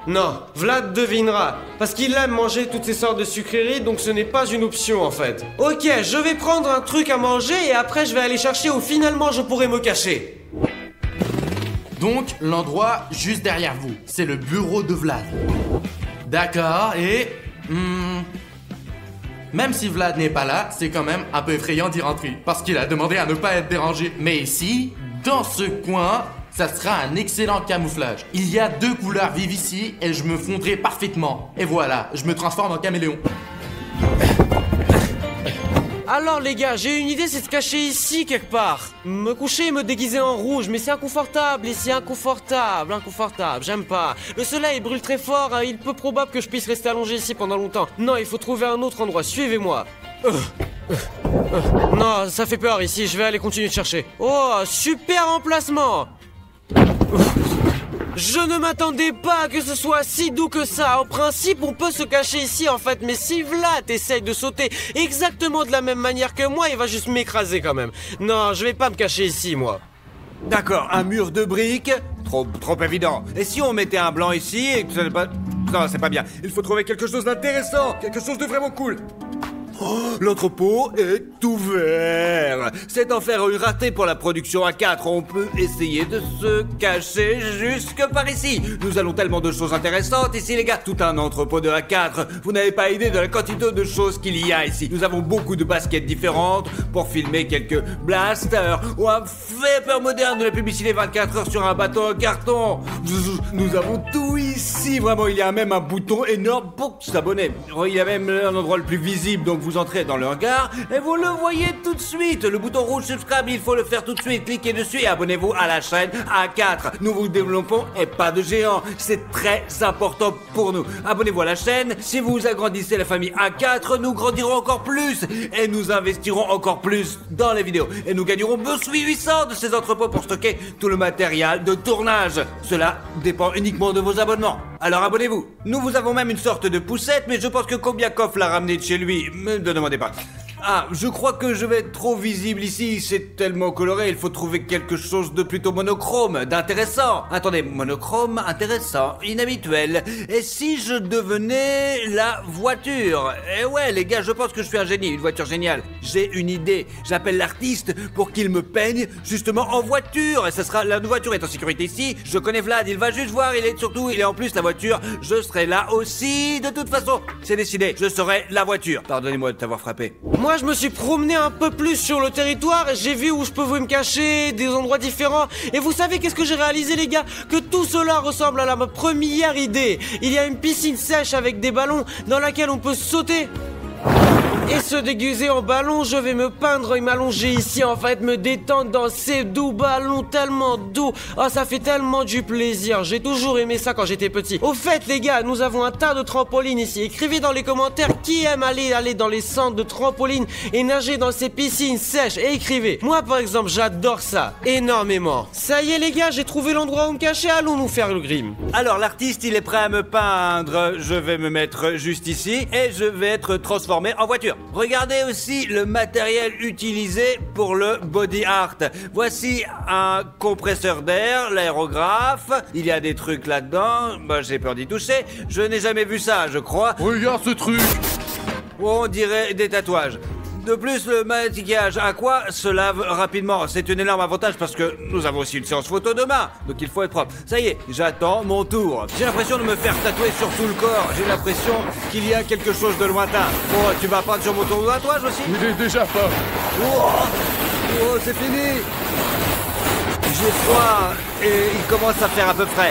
Non, Vlad devinera, parce qu'il aime manger toutes ces sortes de sucreries, donc ce n'est pas une option en fait. Ok, je vais prendre un truc à manger et après je vais aller chercher où finalement je pourrai me cacher. Donc, l'endroit juste derrière vous, c'est le bureau de Vlad. D'accord, et... même si Vlad n'est pas là, c'est quand même un peu effrayant d'y rentrer, parce qu'il a demandé à ne pas être dérangé. Mais ici, dans ce coin... ça sera un excellent camouflage. Il y a 2 couleurs vives ici et je me fondrai parfaitement. Et voilà, je me transforme en caméléon. Alors les gars, j'ai une idée, c'est de se cacher ici quelque part. Me coucher et me déguiser en rouge, mais c'est inconfortable ici, inconfortable, j'aime pas. Le soleil brûle très fort, hein, il est peu probable que je puisse rester allongé ici pendant longtemps. Non, il faut trouver un autre endroit, suivez-moi. Non, ça fait peur ici, je vais aller continuer de chercher. Oh, super emplacement. Je ne m'attendais pas à que ce soit si doux que ça. En principe, on peut se cacher ici en fait, mais si Vlad essaye de sauter exactement de la même manière que moi, il va juste m'écraser quand même. Non, je vais pas me cacher ici, moi. D'accord, un mur de briques. Trop évident. Et si on mettait un blanc ici et que ça n'est pas... Non, c'est pas bien. Il faut trouver quelque chose d'intéressant, quelque chose de vraiment cool. Oh, l'entrepôt est ouvert. C'est en faire une ratée pour la production A4. On peut essayer de se cacher jusque par ici. Nous allons tellement de choses intéressantes ici, les gars. Tout un entrepôt de A4. Vous n'avez pas idée de la quantité de choses qu'il y a ici. Nous avons beaucoup de baskets différentes pour filmer quelques blasters ou un vapeur moderne de la publicité 24 heures sur un bateau en carton. Nous avons tout ici. Vraiment, il y a même un bouton énorme pour s'abonner. Il y a même un endroit le plus visible, donc vous entrez dans le hangar et vous le voyez tout de suite. Le bouton rouge subscribe, il faut le faire tout de suite. Cliquez dessus et abonnez-vous à la chaîne A4. Nous vous développons et pas de géant. C'est très important pour nous. Abonnez-vous à la chaîne. Si vous agrandissez la famille A4, nous grandirons encore plus et nous investirons encore plus dans les vidéos. Et nous gagnerons Bosui 800 de ces entrepôts pour stocker tout le matériel de tournage. Cela dépend uniquement de vos abonnements. Alors abonnez-vous. Nous vous avons même une sorte de poussette, mais je pense que Kobiakov l'a ramené de chez lui. Ne demandez pas. Ah, je crois que je vais être trop visible ici, c'est tellement coloré, il faut trouver quelque chose de plutôt monochrome, d'intéressant. Attendez, monochrome, intéressant, inhabituel. Et si je devenais la voiture? Eh ouais, les gars, je pense que je suis un génie, une voiture géniale. J'ai une idée, j'appelle l'artiste pour qu'il me peigne justement en voiture. Et ça sera, la voiture est en sécurité ici, je connais Vlad, il va juste voir, il est en plus la voiture, je serai là aussi. De toute façon, c'est décidé, je serai la voiture. Pardonnez-moi de t'avoir frappé. Moi, je me suis promené un peu plus sur le territoire et j'ai vu où je pouvais me cacher, des endroits différents. Et vous savez qu'est-ce que j'ai réalisé, les gars? Que tout cela ressemble à ma première idée. Il y a une piscine sèche avec des ballons dans laquelle on peut sauter et se déguiser en ballon. Je vais me peindre et m'allonger ici en fait, me détendre dans ces doux ballons tellement doux. Oh, ça fait tellement du plaisir. J'ai toujours aimé ça quand j'étais petit. Au fait les gars, nous avons un tas de trampolines ici. Écrivez dans les commentaires qui aime aller dans les centres de trampolines et nager dans ces piscines sèches. Et écrivez. Moi par exemple, j'adore ça énormément. Ça y est les gars, j'ai trouvé l'endroit où me cacher. Allons nous faire le grim. Alors l'artiste il est prêt à me peindre. Je vais me mettre juste ici et je vais être transformé en voiture. Regardez aussi le matériel utilisé pour le body art. Voici un compresseur d'air, l'aérographe. Il y a des trucs là-dedans. Bah, j'ai peur d'y toucher. Je n'ai jamais vu ça, je crois. Regarde ce truc. On dirait des tatouages. De plus, le maquillage aqua se lave rapidement. C'est un énorme avantage parce que nous avons aussi une séance photo demain. Donc il faut être propre. Ça y est, j'attends mon tour. J'ai l'impression de me faire tatouer sur tout le corps. J'ai l'impression qu'il y a quelque chose de lointain. Bon, tu vas peindre sur mon tour de tatouage aussi? Il est déjà pas. Oh, c'est fini. J'ai froid et il commence à faire à peu près.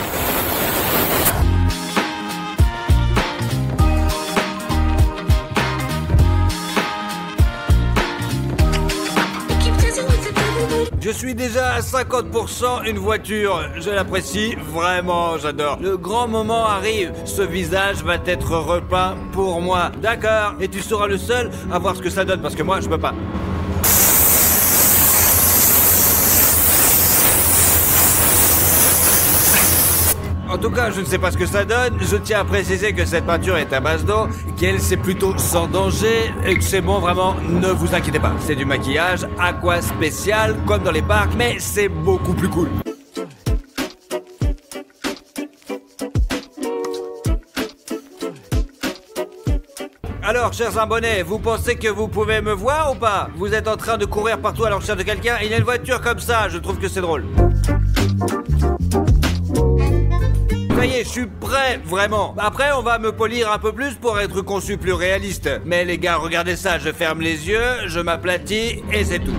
Je suis déjà à 50% une voiture. Je l'apprécie vraiment, j'adore. Le grand moment arrive. Ce visage va être repeint pour moi. D'accord. Et tu seras le seul à voir ce que ça donne parce que moi, je peux pas. En tout cas, je ne sais pas ce que ça donne. Je tiens à préciser que cette peinture est à base d'eau, qu'elle c'est plutôt sans danger et que c'est bon, vraiment, ne vous inquiétez pas. C'est du maquillage aqua spécial comme dans les parcs, mais c'est beaucoup plus cool. Alors, chers abonnés, vous pensez que vous pouvez me voir ou pas? Vous êtes en train de courir partout à la recherche de quelqu'un, il y a une voiture comme ça, je trouve que c'est drôle. Ça y est, je suis prêt, vraiment. Après, on va me polir un peu plus pour être conçu plus réaliste. Mais les gars, regardez ça, je ferme les yeux, je m'aplatis et c'est tout.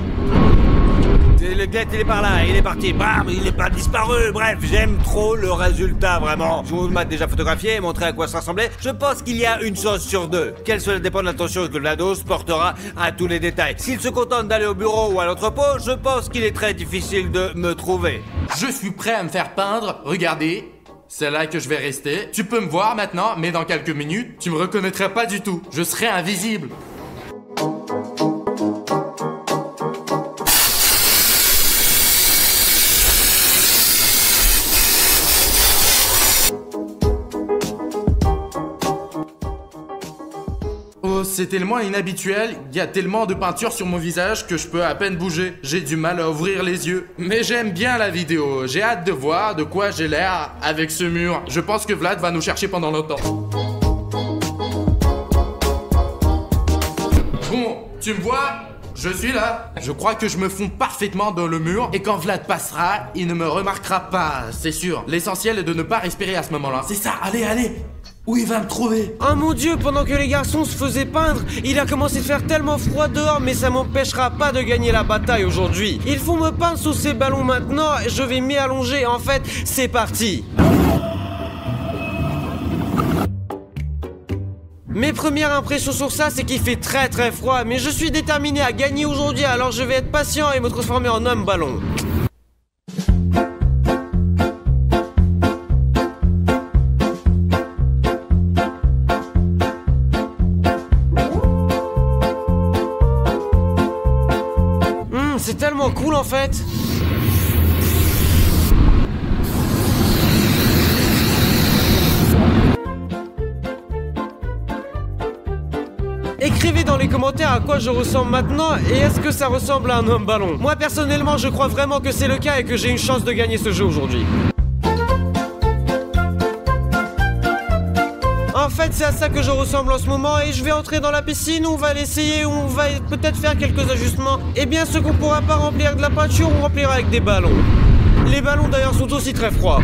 Le gars, il est par là, il est parti, bam, il est pas disparu. Bref, j'aime trop le résultat, vraiment. Je vous m'ai déjà photographié et montré à quoi ça ressemblait. Je pense qu'il y a une chance sur deux. Qu'elle soit dépend de l'attention que Vlados portera à tous les détails. S'il se contente d'aller au bureau ou à l'entrepôt, je pense qu'il est très difficile de me trouver. Je suis prêt à me faire peindre, regardez. C'est là que je vais rester. Tu peux me voir maintenant, mais dans quelques minutes, tu me reconnaîtras pas du tout. Je serai invisible. Oh, c'est tellement inhabituel, il y a tellement de peinture sur mon visage que je peux à peine bouger. J'ai du mal à ouvrir les yeux. Mais j'aime bien la vidéo, j'ai hâte de voir de quoi j'ai l'air avec ce mur. Je pense que Vlad va nous chercher pendant longtemps. Bon, tu me vois? Je suis là. Je crois que je me fonds parfaitement dans le mur et quand Vlad passera, il ne me remarquera pas, c'est sûr. L'essentiel est de ne pas respirer à ce moment-là. C'est ça, allez, allez. Où il va me trouver? Oh mon dieu, pendant que les garçons se faisaient peindre, il a commencé à faire tellement froid dehors, mais ça m'empêchera pas de gagner la bataille aujourd'hui. Il faut me peindre sous ces ballons maintenant, et je vais m'y allonger. En fait, c'est parti. Mes premières impressions sur ça, c'est qu'il fait très très froid, mais je suis déterminé à gagner aujourd'hui, alors je vais être patient et me transformer en homme ballon. C'est tellement cool en fait. Écrivez dans les commentaires à quoi je ressemble maintenant et est-ce que ça ressemble à un homme ballon. Moi personnellement je crois vraiment que c'est le cas et que j'ai une chance de gagner ce jeu aujourd'hui. En fait c'est à ça que je ressemble en ce moment et je vais entrer dans la piscine, on va l'essayer, on va peut-être faire quelques ajustements. Et bien ce qu'on pourra pas remplir avec de la peinture, on remplira avec des ballons. Les ballons d'ailleurs sont aussi très froids.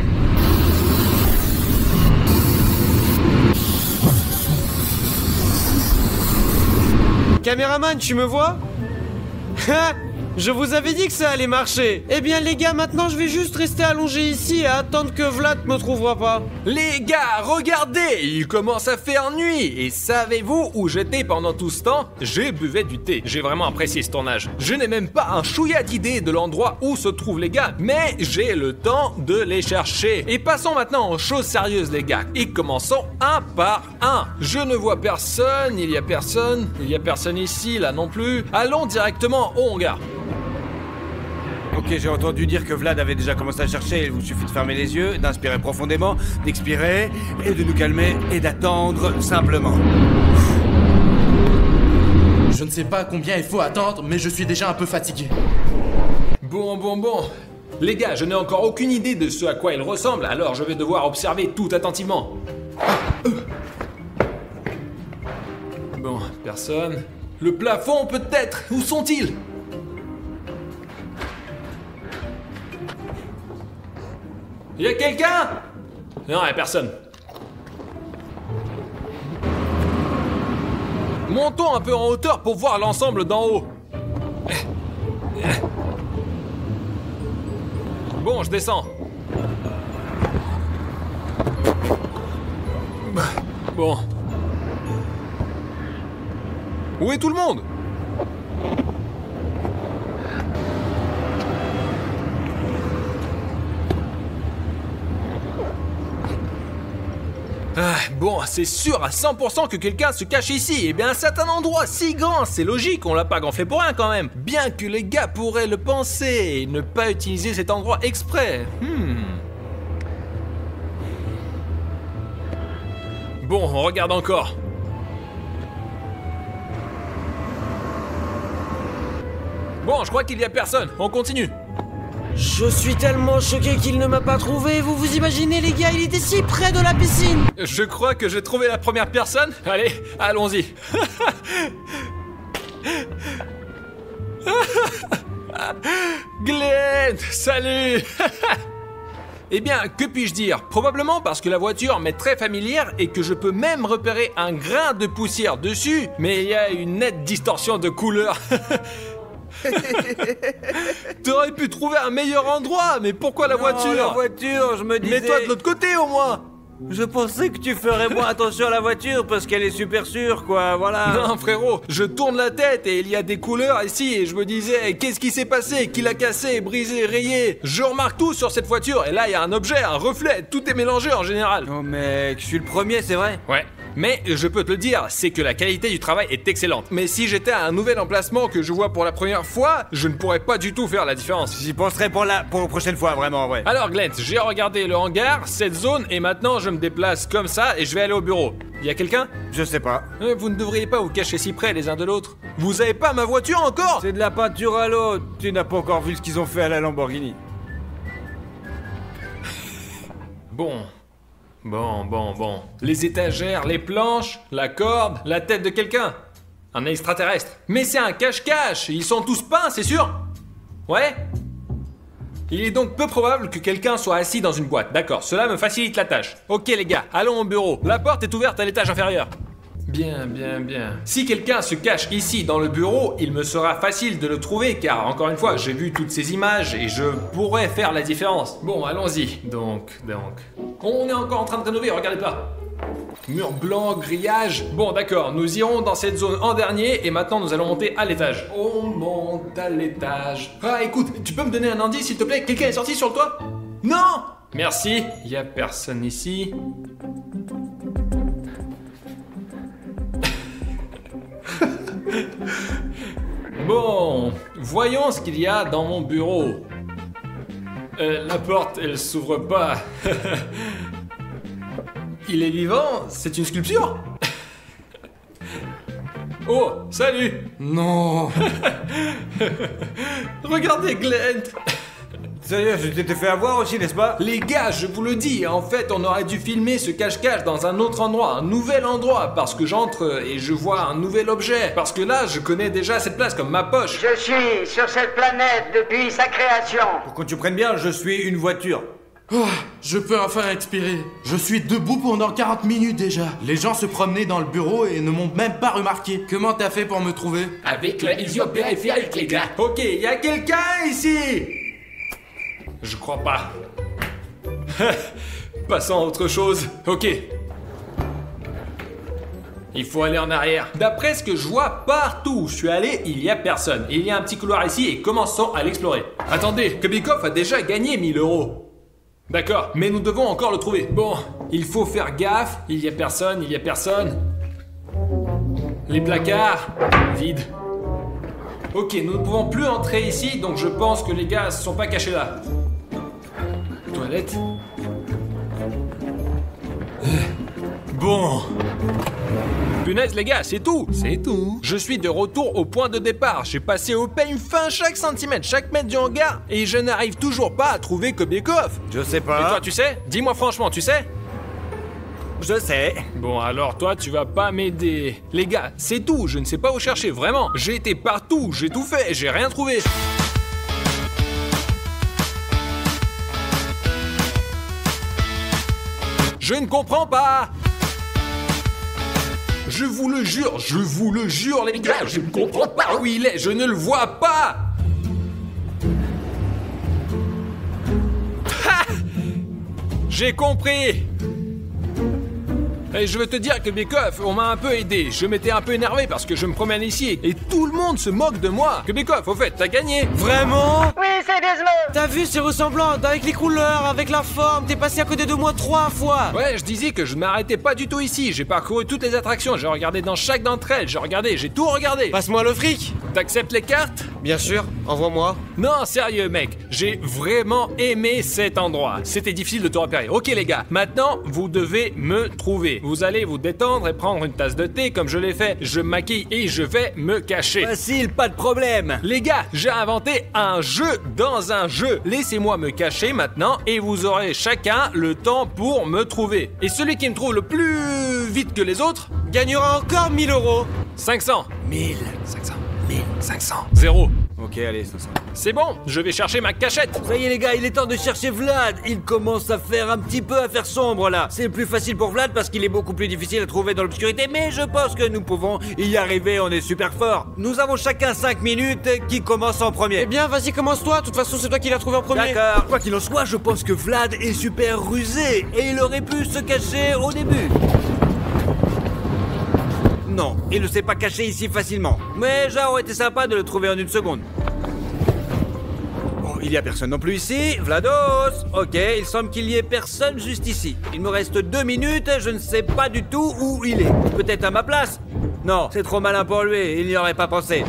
Caméraman, tu me vois? Je vous avais dit que ça allait marcher. Eh bien les gars, maintenant je vais juste rester allongé ici et attendre que Vlad me trouvera pas. Les gars, regardez, il commence à faire nuit. Et savez-vous où j'étais pendant tout ce temps? J'ai buvé du thé. J'ai vraiment apprécié ce tournage. Je n'ai même pas un chouïa d'idée de l'endroit où se trouvent les gars, mais j'ai le temps de les chercher. Et passons maintenant aux choses sérieuses les gars. Et commençons un par un. Je ne vois personne, il y a personne ici, là non plus. Allons directement au hangar. Ok, j'ai entendu dire que Vlad avait déjà commencé à chercher. Il vous suffit de fermer les yeux, d'inspirer profondément, d'expirer, et de nous calmer, et d'attendre simplement. Je ne sais pas combien il faut attendre, mais je suis déjà un peu fatigué. Bon. Les gars, je n'ai encore aucune idée de ce à quoi il ressemble, alors je vais devoir observer tout attentivement. Bon, personne. Le plafond peut-être. Où sont-ils? Il y a quelqu'un? Non, il y a personne. Montons un peu en hauteur pour voir l'ensemble d'en haut. Bon, je descends. Bon. Où est tout le monde? Ah, bon, c'est sûr à 100% que quelqu'un se cache ici. Eh bien, c'est un endroit si grand, c'est logique, on l'a pas gonflé pour rien quand même. Bien que les gars pourraient le penser et ne pas utiliser cet endroit exprès. Bon, on regarde encore. Bon, je crois qu'il y a personne, on continue. Je suis tellement choqué qu'il ne m'a pas trouvé. Vous vous imaginez, les gars, il était si près de la piscine. Je crois que j'ai trouvé la première personne. Allez, allons-y. Glenn, salut. Eh bien, que puis-je dire? Probablement parce que la voiture m'est très familière et que je peux même repérer un grain de poussière dessus, mais il y a une nette distorsion de couleur. T'aurais pu trouver un meilleur endroit, mais pourquoi la voiture? La voiture, je me disais... Mets-toi de l'autre côté au moins. Je pensais que tu ferais moins attention à la voiture parce qu'elle est super sûre, quoi, voilà. Non, frérot, je tourne la tête et il y a des couleurs ici et je me disais, qu'est-ce qui s'est passé? Qui l'a cassé, brisé, rayé? Je remarque tout sur cette voiture et là, il y a un objet, un reflet, tout est mélangé en général. Oh mec, je suis le premier, c'est vrai? Ouais. Mais je peux te le dire, c'est que la qualité du travail est excellente. Mais si j'étais à un nouvel emplacement que je vois pour la première fois, je ne pourrais pas du tout faire la différence. J'y penserai pour la prochaine fois, vraiment, ouais. Alors Glenn, j'ai regardé le hangar, cette zone, et maintenant je me déplace comme ça et je vais aller au bureau. Y a quelqu'un? Je sais pas. Vous ne devriez pas vous cacher si près les uns de l'autre. Vous avez pas ma voiture encore? C'est de la peinture à l'eau. Tu n'as pas encore vu ce qu'ils ont fait à la Lamborghini. Bon. Les étagères, les planches, la corde, la tête de quelqu'un. Un extraterrestre. Mais c'est un cache-cache. Ils sont tous peints, c'est sûr? Ouais? Il est donc peu probable que quelqu'un soit assis dans une boîte. D'accord, cela me facilite la tâche. Ok les gars, allons au bureau. La porte est ouverte à l'étage inférieur. Bien. Si quelqu'un se cache ici dans le bureau, il me sera facile de le trouver car, encore une fois, j'ai vu toutes ces images et je pourrais faire la différence. Bon, allons-y. Donc. On est encore en train de rénover, regardez pas. Mur blanc, grillage. Bon, d'accord, nous irons dans cette zone en dernier et maintenant nous allons monter à l'étage. On monte à l'étage. Ah, écoute, tu peux me donner un indice s'il te plaît? Quelqu'un est sorti sur le toit? Non! Merci, y a personne ici. Bon, voyons ce qu'il y a dans mon bureau. La porte, elle s'ouvre pas. Il est vivant? C'est une sculpture? Oh, salut! Non. Regardez Glenn! Sérieux, je t'ai fait avoir aussi, n'est-ce pas? Les gars, je vous le dis, en fait, on aurait dû filmer ce cache-cache dans un autre endroit, un nouvel endroit, parce que j'entre et je vois un nouvel objet. Parce que là, je connais déjà cette place comme ma poche. Je suis sur cette planète depuis sa création. Pour que tu prennes bien, je suis une voiture. Oh, je peux enfin expirer. Je suis debout pendant 40 minutes déjà. Les gens se promenaient dans le bureau et ne m'ont même pas remarqué. Comment t'as fait pour me trouver? Avec la vision périphérique, les gars. Ok, y a quelqu'un ici? Je crois pas. Passons à autre chose. Ok. Il faut aller en arrière. D'après ce que je vois, partout où je suis allé, il y a personne. Il y a un petit couloir ici et commençons à l'explorer. Attendez, Kubikov a déjà gagné 1000 €. D'accord, mais nous devons encore le trouver. Bon, il faut faire gaffe. Il y a personne. Les placards, vides. Ok, nous ne pouvons plus entrer ici, donc je pense que les gars ne se sont pas cachés là. Toilette. Bon. Punaise les gars, c'est tout. Je suis de retour au point de départ. J'ai passé au peigne fin chaque centimètre, chaque mètre du hangar, et je n'arrive toujours pas à trouver Kubikov. Je sais pas. Et toi, tu sais? Dis-moi franchement, tu sais? Je sais. Bon, alors toi, tu vas pas m'aider. Les gars, c'est tout, je ne sais pas où chercher, vraiment. J'ai été partout, j'ai tout fait, j'ai rien trouvé. Je ne comprends pas. Je vous le jure, les gars, je ne comprends pas où il est, je ne le vois pas. Ha! J'ai compris. Et je veux te dire que Bekoff, on m'a un peu aidé. Je m'étais un peu énervé parce que je me promène ici et tout le monde se moque de moi. Que Bekoff, au fait, t'as gagné. Vraiment? Oui, c'est Desmond. T'as vu, c'est ressemblant, avec les couleurs, avec la forme, t'es passé à côté de moi 3 fois. Ouais, je disais que je m'arrêtais pas du tout ici. J'ai parcouru toutes les attractions, j'ai regardé dans chaque d'entre elles, j'ai tout regardé. Passe-moi le fric. T'acceptes les cartes? Bien sûr, envoie-moi. Non, sérieux mec, j'ai vraiment aimé cet endroit. C'était difficile de te repérer. Ok les gars, maintenant vous devez me trouver. Vous allez vous détendre et prendre une tasse de thé comme je l'ai fait. Je me maquille et je vais me cacher. Facile, pas de problème. Les gars, j'ai inventé un jeu dans un jeu. Laissez-moi me cacher maintenant et vous aurez chacun le temps pour me trouver. Et celui qui me trouve le plus vite que les autres Gagnera encore 1000 €. 500. 1500. 1500. 0. Ok, allez, 500. C'est bon, je vais chercher ma cachette. Ça y est les gars, il est temps de chercher Vlad. Il commence à faire un petit peu à faire sombre là. C'est plus facile pour Vlad parce qu'il est beaucoup plus difficile à trouver dans l'obscurité, mais je pense que nous pouvons y arriver, on est super fort. Nous avons chacun 5 minutes. Qui commence en premier? Eh bien, vas-y, commence-toi. De toute façon, c'est toi qui l'as trouvé en premier. D'accord. Quoi qu'il en soit, je pense que Vlad est super rusé et il aurait pu se cacher au début. Non, il ne s'est pas caché ici facilement. Mais ça aurait été sympa de le trouver en une seconde. Bon, il y a personne non plus ici. Vlados! Ok, il semble qu'il y ait personne juste ici. Il me reste 2 minutes, je ne sais pas du tout où il est. Peut-être à ma place? Non, c'est trop malin pour lui, il n'y aurait pas pensé.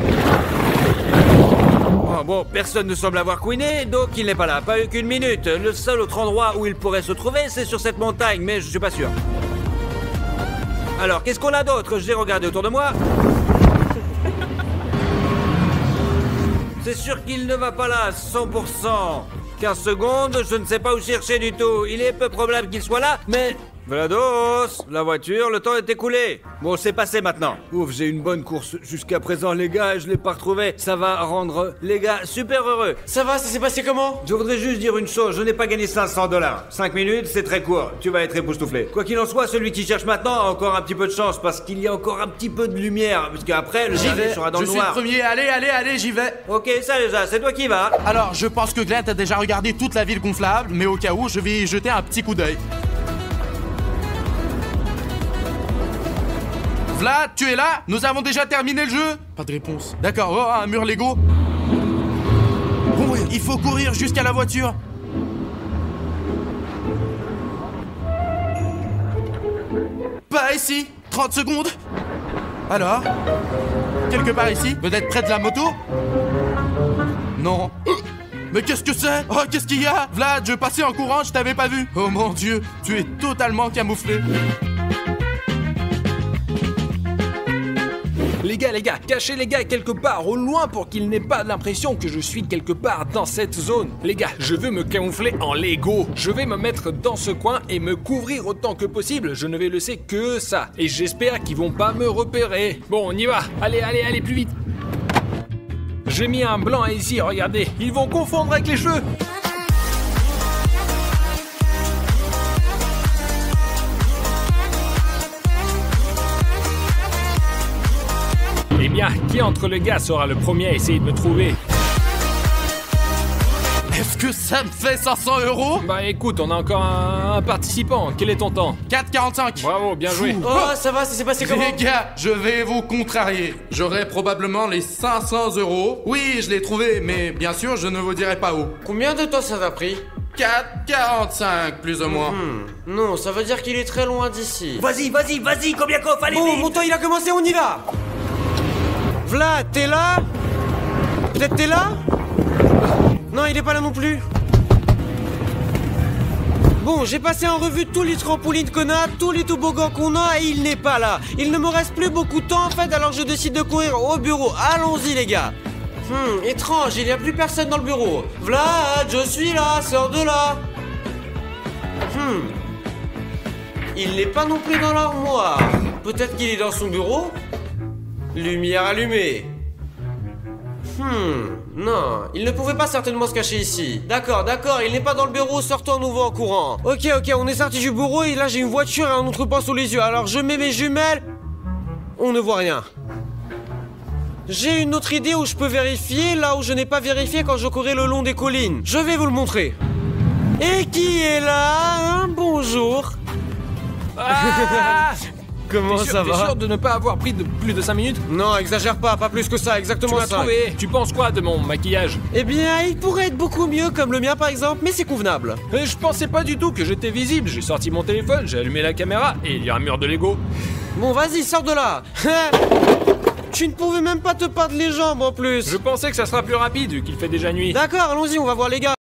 Bon, personne ne semble avoir couiné, donc il n'est pas là. Pas eu qu'une minute. Le seul autre endroit où il pourrait se trouver, c'est sur cette montagne, mais je suis pas sûr. Alors, qu'est-ce qu'on a d'autre? J'ai regardé autour de moi. C'est sûr qu'il ne va pas là, 100%. 15 secondes, je ne sais pas où chercher du tout. Il est peu probable qu'il soit là, mais... Vlados, la voiture, le temps est écoulé. Bon, c'est passé maintenant. Ouf, j'ai une bonne course jusqu'à présent, les gars, et je l'ai pas retrouvé. Ça va rendre les gars super heureux. Ça va, ça s'est passé comment? Je voudrais juste dire une chose, je n'ai pas gagné 500 $. 5 minutes, c'est très court. Tu vas être époustouflé. Quoi qu'il en soit, celui qui cherche maintenant a encore un petit peu de chance, parce qu'il y a encore un petit peu de lumière, parce qu'après, le dernier sera dans le noir. Je suis le premier, allez, j'y vais. Ok, ça déjà, c'est toi qui vas. Alors, je pense que Glenn a déjà regardé toute la ville gonflable, mais au cas où, je vais y jeter un petit coup d'œil. Vlad, tu es là? Nous avons déjà terminé le jeu? Pas de réponse. D'accord, oh, un mur Lego. Bon, ouais, il faut courir jusqu'à la voiture. Pas ici. 30 secondes. Alors? Quelque part ici? Peut-être près de la moto? Non. Mais qu'est-ce que c'est? Oh, qu'est-ce qu'il y a? Vlad, je passais en courant, je t'avais pas vu. Oh mon Dieu, tu es totalement camouflé. Les gars, cachez les gars quelque part au loin pour qu'il n'ait pas l'impression que je suis quelque part dans cette zone. Les gars, je veux me camoufler en Lego. Je vais me mettre dans ce coin et me couvrir autant que possible. Je ne vais laisser que ça. Et j'espère qu'ils vont pas me repérer. Bon, on y va. Allez, plus vite. J'ai mis un blanc ici, regardez. Ils vont confondre avec les cheveux. Eh bien, qui entre les gars sera le premier à essayer de me trouver? Est-ce que ça me fait 500 €? Bah écoute, on a encore un participant. Quel est ton temps? 4,45. Bravo, bien joué. Oh, ça va, ça s'est passé comment? Les gars, je vais vous contrarier. J'aurai probablement les 500 €. Oui, je l'ai trouvé, mais bien sûr, je ne vous dirai pas où. Combien de temps ça t'a pris? 4,45 plus ou moins. Non, ça veut dire qu'il est très loin d'ici. Vas-y, Kobiakov, allez Bon, vite. mon temps il a commencé, on y va. Vlad, t'es là? Peut-être t'es là? Non, il est pas là non plus. Bon, j'ai passé en revue tous les trampolines qu'on a, tous les toboggans qu'on a, et il n'est pas là. Il ne me reste plus beaucoup de temps en fait, alors je décide de courir au bureau. Allons-y les gars. Étrange, il n'y a plus personne dans le bureau. Vlad, je suis là, sors de là. Il n'est pas non plus dans l'armoire. Peut-être qu'il est dans son bureau? Lumière allumée. Non, il ne pouvait pas certainement se cacher ici. D'accord, il n'est pas dans le bureau, sortons à nouveau en courant. Ok, on est sorti du bureau et là j'ai une voiture et un autre pan sous les yeux. Alors je mets mes jumelles. On ne voit rien. J'ai une autre idée où je peux vérifier là où je n'ai pas vérifié quand je courais le long des collines. Je vais vous le montrer. Et qui est là, hein? Bonjour. Ah Comment ça T'es va? sûr de ne pas avoir pris de plus de 5 minutes? Non, exagère pas plus que ça, Tu exactement m'as ça. trouvé. Tu penses quoi de mon maquillage? Eh bien, il pourrait être beaucoup mieux, comme le mien par exemple, mais c'est convenable. Je pensais pas du tout que j'étais visible. J'ai sorti mon téléphone, j'ai allumé la caméra et il y a un mur de Lego. Bon, vas-y, sors de là. Tu ne pouvais même pas te peindre les jambes en plus. Je pensais que ça sera plus rapide vu qu'il fait déjà nuit. D'accord, allons-y, on va voir les gars.